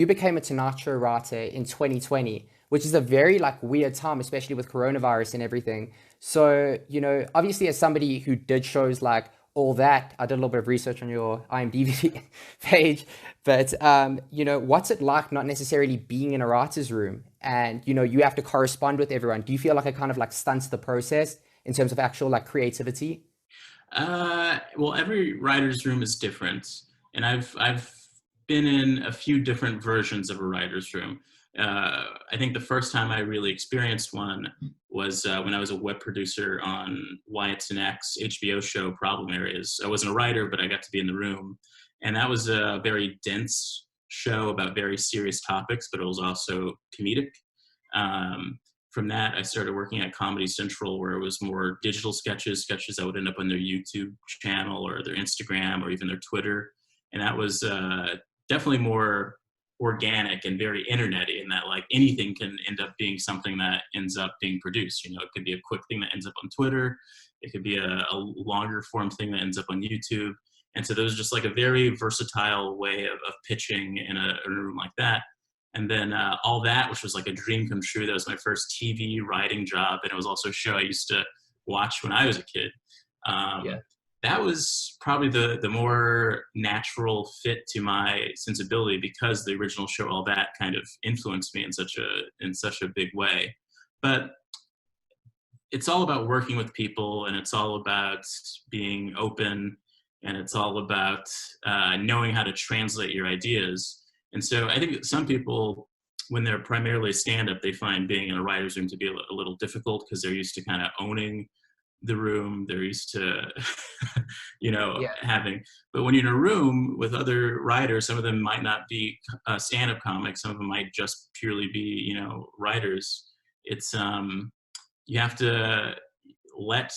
You became a Tonight Show writer in 2020, which is a very like weird time, especially with coronavirus and everything. So, obviously as somebody who did shows like all that, I did a little bit of research on your IMDb page, but what's it like not necessarily being in a writer's room and you have to correspond with everyone? Do you feel like it kind of like stunts the process in terms of actual like creativity? Well, every writer's room is different, and I've been in a few different versions of a writer's room. I think the first time I really experienced one was when I was a web producer on Wyatt Cynecs' HBO show Problem Areas. I wasn't a writer, but I got to be in the room, and that was a very dense show about very serious topics, but it was also comedic. Um, from that, I started working at Comedy Central, where it was more digital sketches that would end up on their YouTube channel or their Instagram or even their Twitter. And that was definitely more organic and very internety in that like anything can end up being something that ends up being produced. It could be a quick thing that ends up on Twitter. It could be a longer form thing that ends up on YouTube. And so there was just like a very versatile way of pitching in a room like that. And then All That, which was like a dream come true. That was my first TV writing job, and it was also a show I used to watch when I was a kid. Yeah. Um, that was probably the more natural fit to my sensibility because the original show All That kind of influenced me in such a big way. But it's all about working with people, and it's all about being open, and it's all about knowing how to translate your ideas. And so I think that some people, when they're primarily stand-up, they find being in a writer's room to be a little difficult because they're used to kind of owning the room. They're used to, Yeah. having. But when you're in a room with other writers, some of them might not be stand-up comics. Some of them might just purely be, writers. It's you have to let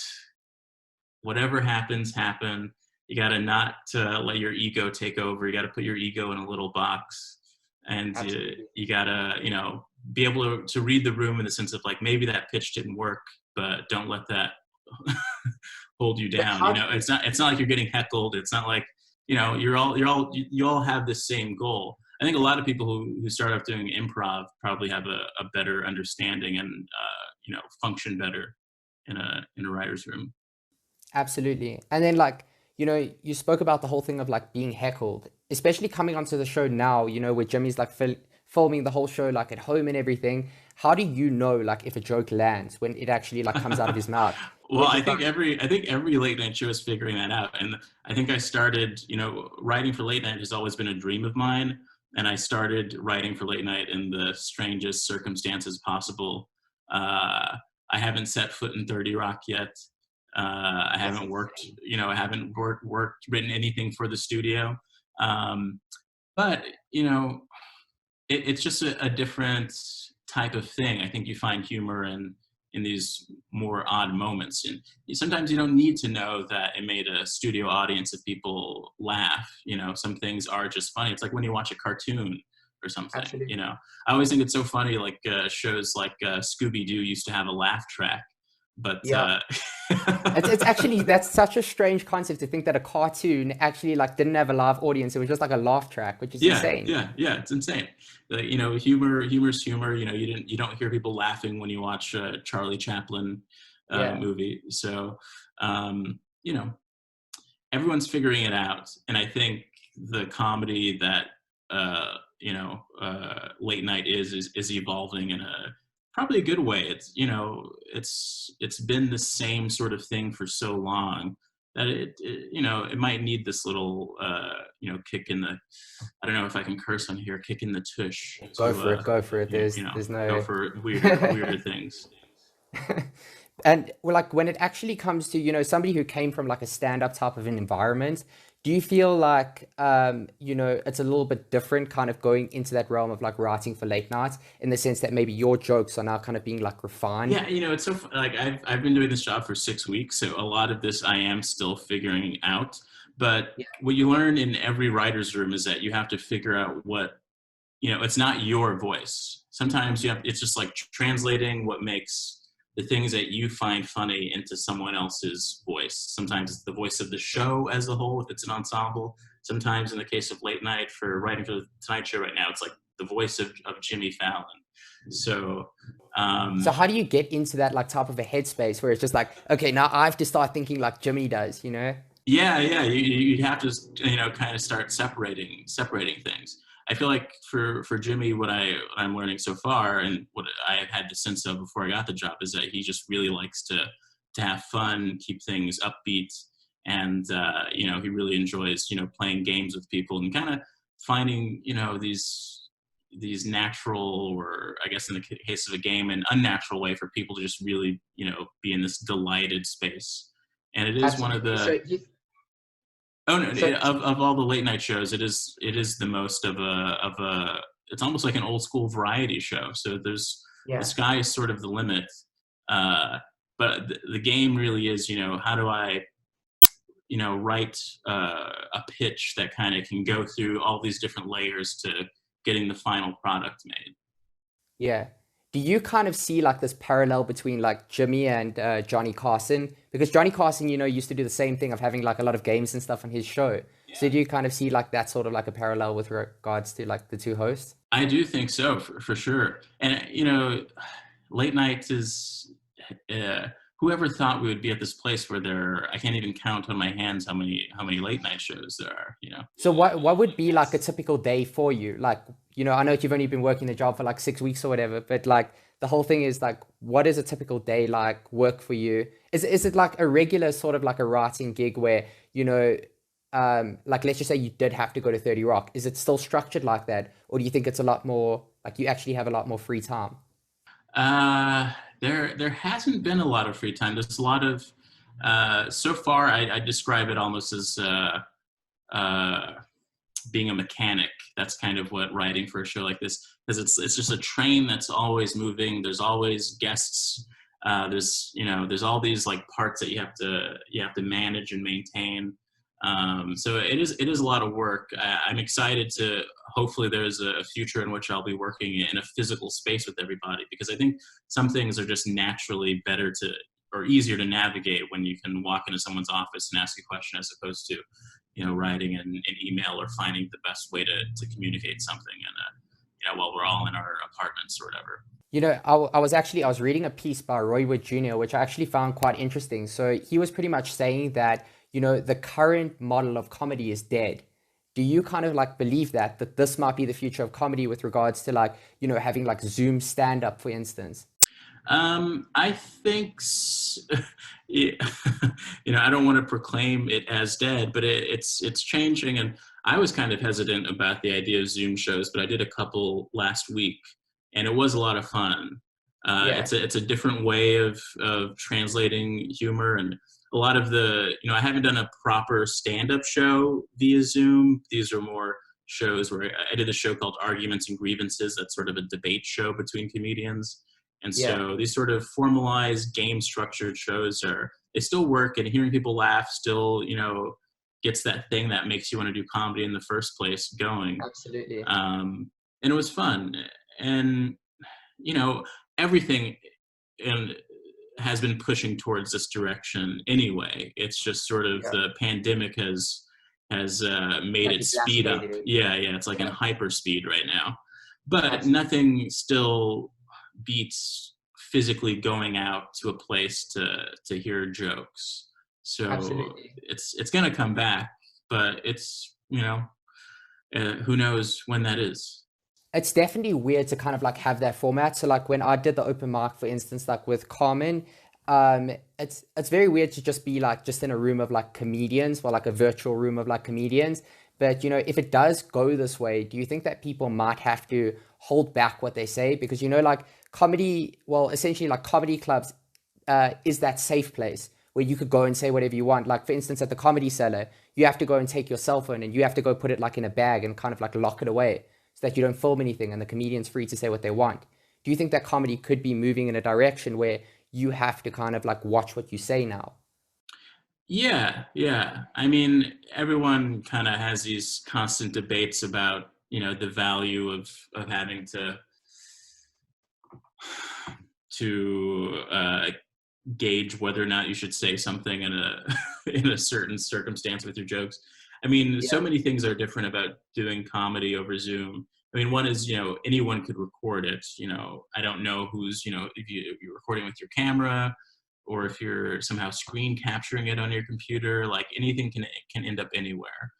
whatever happens happen. You got to not let your ego take over. You got to put your ego in a little box, and Absolutely. you got to be able to read the room in the sense of like maybe that pitch didn't work, but don't let that hold you But down. how do It's not like you're getting heckled. It's not like you all have the same goal. I think a lot of people who start off doing improv probably have a better understanding and function better in a writer's room. Absolutely. And then like, you spoke about the whole thing of like being heckled, especially coming onto the show now, where Jimmy's like filming the whole show like at home and everything. How do you know like if a joke lands when it actually like comes out of his mouth? Well, I think every late night show is figuring that out, and I think I started, writing for late night has always been a dream of mine, and I started writing for late night in the strangest circumstances possible. I haven't set foot in 30 Rock yet. I That's haven't worked, insane. I haven't written anything for the studio. Um, but it's just a different type of thing. I think you find humor in these more odd moments, and sometimes you don't need to know that it made a studio audience of people laugh. Some things are just funny. It's like when you watch a cartoon or something. Absolutely. I always think it's so funny. Like shows like Scooby Doo used to have a laugh track, but Yeah. It's actually that's such a strange concept to think that a cartoon actually like didn't have a live audience. It was just like a laugh track, which is Yeah, insane. yeah, yeah. It's insane. Humor's humor. You don't hear people laughing when you watch a Charlie Chaplin Yeah. movie. So, um, you know, everyone's figuring it out, and I think the comedy that late night is evolving in a probably a good way. It's been the same sort of thing for so long that it might need this little kick in the, I don't know if I can curse on here, kick in the tush Go to for it. Go for it. There's go no for weirder things. And well, like when it actually comes to, somebody who came from like a stand-up type of an environment, do you feel like it's a little bit different kind of going into that realm of like writing for late nights in the sense that maybe your jokes are now kind of being like refined? Yeah, it's so like I've been doing this job for 6 weeks, so a lot of this I am still figuring out. But Yeah. what you learn in every writer's room is that you have to figure out what, it's not your voice. Sometimes it's just like translating what makes the things that you find funny into someone else's voice. Sometimes it's the voice of the show as a whole if it's an ensemble. Sometimes in the case of late night for writing for the Tonight Show right now, it's like the voice of Jimmy Fallon. So So um, how do you get into that like type of a headspace where it's just like, okay, now I have to start thinking like Jimmy does, you know? yeah, yeah, you have to, kind of start separating things. I feel like for Jimmy, what I'm learning so far, and what I had the sense of before I got the job, is that he just really likes to have fun, keep things upbeat, and he really enjoys playing games with people and kind of finding these natural, or I guess in the case of a game, an unnatural way for people to just really be in this delighted space. And it is one of Absolutely. the Oh no! So Of all the late night shows, it is the most of a. It's almost like an old school variety show. So the yeah. sky is sort of the limit. Uh, but the game really is, how do I, write a pitch that kind of can go through all these different layers to getting the final product made. Yeah. Do you kind of see like this parallel between like Jimmy and Johnny Carson? Because Johnny Carson, used to do the same thing of having like a lot of games and stuff on his show. So do you kind of see like that sort of like a parallel with regards to like the two hosts? I do think so, for sure. And late night is. Uh, Whoever thought we would be at this place where I can't even count on my hands how many late night shows there are. So what would be like a typical day for you? Like, I know you've only been working the job for like 6 weeks or whatever, but like the whole thing is like, what is a typical day like work for you? Is it like a regular sort of like a writing gig where, like let's just say you did have to go to 30 Rock. Is it still structured like that? Or do you think it's a lot more like you actually have a lot more free time? Uh, there hasn't been a lot of free time. There's a lot of so far. I describe it almost as uh, being a mechanic. That's kind of what writing for a show like this, because it's just a train that's always moving. There's always guests. There's all these like parts that you have to manage and maintain. So it is a lot of work. I'm excited to hopefully there's a future in which I'll be working in a physical space with everybody, because I think some things are just naturally better to or easier to navigate when you can walk into someone's office and ask a question, as opposed to writing an email or finding the best way to communicate something while we're all in our apartments or whatever. I was reading a piece by Roy Wood Jr., which I actually found quite interesting. So he was pretty much saying that, the current model of comedy is dead. Do you kind of like believe that this might be the future of comedy with regards to like, having like Zoom stand up, for instance? I think, yeah, I don't want to proclaim it as dead, but it's changing. And I was kind of hesitant about the idea of Zoom shows, but I did a couple last week, and it was a lot of fun. Yeah. It's a different way of translating humor, and a lot of I haven't done a proper stand up show via Zoom. These are more shows where I did a show called Arguments and Grievances. That's sort of a debate show between comedians. And Yeah. so these sort of formalized game structured shows they still work, and hearing people laugh still, gets that thing that makes you want to do comedy in the first place going. Absolutely. And it was fun. And, you know, everything and has been pushing towards this direction anyway. It's just sort of Yeah. the pandemic has made Like it speed up. exacerbated it. Yeah, yeah, it's like in Yeah. hyper speed right now. But Absolutely. nothing still beats physically going out to a place to hear jokes. So Absolutely. it's gonna come back, but it's who knows when that is. It's definitely weird to kind of like have that format. So like when I did the open mic, for instance, like with Carmen, it's very weird to just be like just in a room of like comedians, or like a virtual room of like comedians. But if it does go this way, do you think that people might have to hold back what they say? Because like comedy, well, essentially like comedy clubs is that safe place where you could go and say whatever you want. Like for instance, at the Comedy Cellar, you have to go and take your cell phone and you have to go put it like in a bag and kind of like lock it away so that you don't film anything and the comedian's free to say what they want. Do you think that comedy could be moving in a direction where you have to kind of like watch what you say now? Yeah, yeah. I mean, everyone kind of has these constant debates about the value of having to gauge whether or not you should say something in a in a certain circumstance with your jokes. I mean, so Yeah. many things are different about doing comedy over Zoom. I mean, one is, anyone could record it. I don't know who's, if you're recording with your camera, or if you're somehow screen capturing it on your computer, like anything can end up anywhere.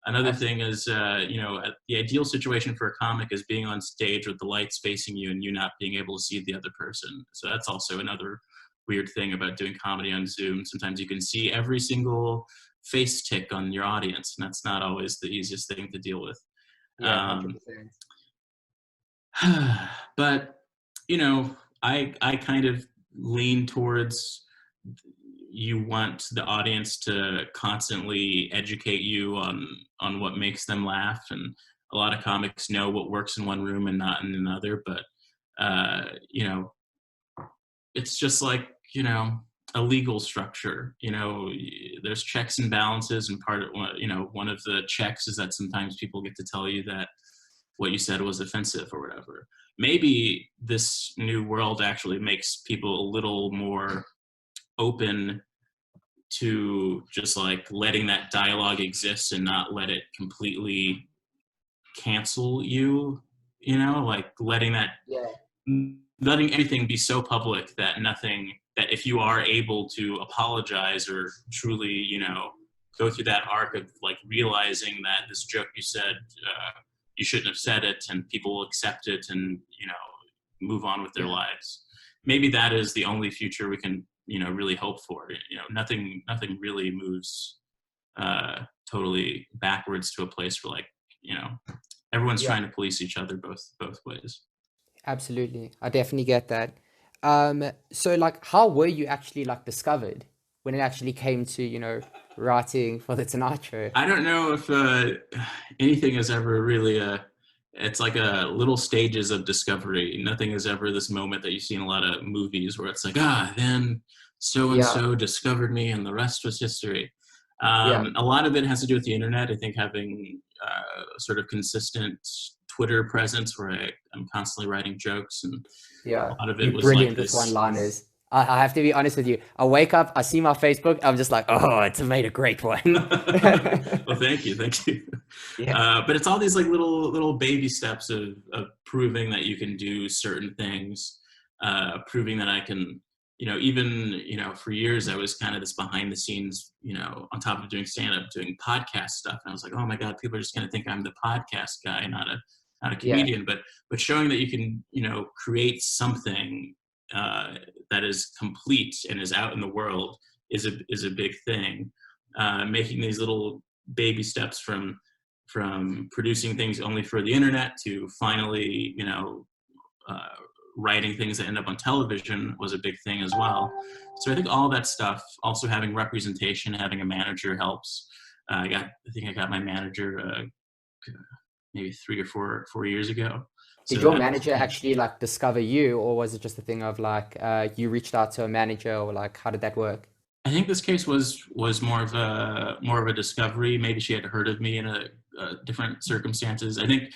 Another thing is, the ideal situation for a comic is being on stage with the lights facing you and you not being able to see the other person. So that's also another weird thing about doing comedy on Zoom. Sometimes you can see every single face tick on your audience, and that's not always the easiest thing to deal with. Yeah, 100%. But I kind of lean towards, you want the audience to constantly educate you on what makes them laugh, and a lot of comics know what works in one room and not in another. But it's just like, a legal structure. There's checks and balances, and one of the checks is that sometimes people get to tell you that what you said was offensive or whatever. Maybe this new world actually makes people a little more open to just like letting that dialogue exist and not let it completely cancel you, like letting everything be so public that that if you are able to apologize or truly, go through that arc of like realizing that this joke you said, you shouldn't have said it, and people will accept it and, move on with their lives. Maybe that is the only future we can, really hope for. Nothing really moves totally backwards to a place where, like, everyone's trying to police each other both ways. Absolutely. I definitely get that. So like, how were you actually like discovered when it actually came to, writing for the Tonight Show? I don't know if anything is ever really it's like a little stages of discovery. Nothing is ever this moment that you see in a lot of movies where it's like, then so-and-so discovered me and the rest was history. A lot of it has to do with the internet. I think having sort of consistent Twitter presence where I'm constantly writing jokes, and a lot of it was brilliant like this. One-liners. I have to be honest with you. I wake up, I see my Facebook, I'm just like, oh, it's made a great one. Well, thank you. Yeah. But it's all these like little baby steps of proving that you can do certain things, proving that I can, even, for years I was kind of this behind the scenes, on top of doing stand-up, doing podcast stuff. And I was like, oh my God, people are just going to think I'm the podcast guy, not a comedian. But showing that you can, create something that is complete and is out in the world is a big thing. Making these little baby steps from producing things only for the internet to finally, writing things that end up on television was a big thing as well. So I think all that stuff, also having representation, having a manager helps. I think I got my manager maybe 3 or 4 years ago. Did your manager actually like discover you, or was it just a thing of like you reached out to a manager, or like how did that work? I think this case was more of a discovery. Maybe she had heard of me in a different circumstances. I think